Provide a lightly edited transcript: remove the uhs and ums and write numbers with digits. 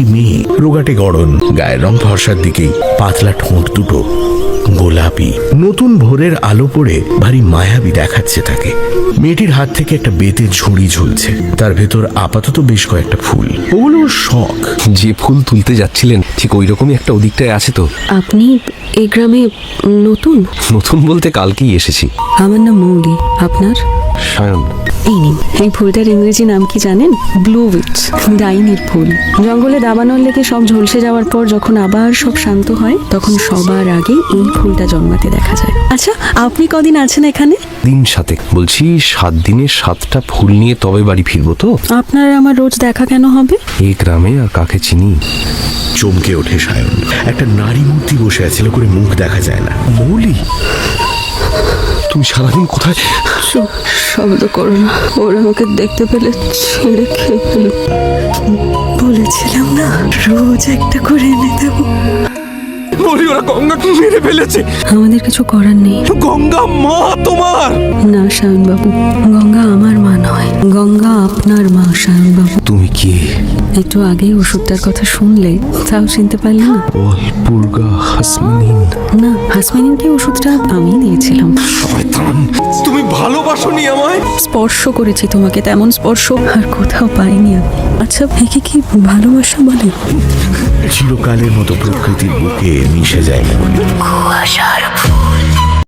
একটি মেয়ে, রোগাটে গড়ন, গায়ের রং ফর্সার দিকেই, পাতলা ঠোঁট দুটো গোলাপি। নতুন ভোরের আলো পড়ে ভারী মায়াবী দেখাচ্ছে তাকে। মেয়েটির হাত থেকে একটা বেতের ঝুড়ি ঝুলছে, তার ভেতর আপাতত বেশ কয়েকটা ফুল। ওগুলো ওর শখ। যে ফুল তুলতে যাচ্ছিলেন ঠিক ওই রকমই একটা ওদিকটায় আছে তো। আপনি এই গ্রামে নতুন? নতুন বলতে কালকেই এসেছি। আমার নাম মৌলি। আপনার? সায়ন। এই নিন, এই ফুলটার ইংরেজি নাম কি জানেন? ব্লু উইচ, ডাইনির ফুল। জঙ্গলে দাবানল লেগে সব ঝলসে যাওয়ার পর যখন আবার সব শান্ত হয়, তখন সবার আগে এই ফুলটা জন্মাতে দেখা যায়। আচ্ছা, আপনি কদিন আছেন এখানে? দিন 7 বলছি, 7 দিনে 7টা ফুল নিয়ে তবে বাড়ি ফিরবো তো। আপনার আমার রোজ দেখা কেন হবে? এই গ্রামে আর কাকে চিনি। চমকে ওঠে সায়ন। একটা নারী মূর্তি বসে আছে, করে মুখ দেখা যায় না। মৌলি, তুমি সারাদিন কোথায়? শব্দ করো না, ওরা আমাকে দেখতে পেলে ছেড়ে খেয়ে ফেলো। বলেছিলাম না, রোজ একটা করে এনে দেবো। বলি ওরা গঙ্গাকে মেরে ফেলেছে। আমাদের কিছু করার নেই। গঙ্গা মা তোমার? না শায়ন বাবু, গঙ্গা আমার মা নয়, গঙ্গা আপনার মা। শায়ন বাবু, তুমি কি একটু আগে ওষুধটার কথা শুনলে তাও চিনতে পারলে না? অলপুরগা হাসমিন? না, হাসমিনকে ওষুধটা আমি দিয়েছিলাম। শয়তান, তুমি ভালোবাসোনি আমায়? স্পর্শ করেছি তোমাকে, তেমন স্পর্শ আর কোথাও পাইনি আমি। আচ্ছা, একে কি ভালোবাসা বলে? চিরকালের মতো প্রকৃতির বুকে মিশে যায় মৌলি। কুয়াশার ফুল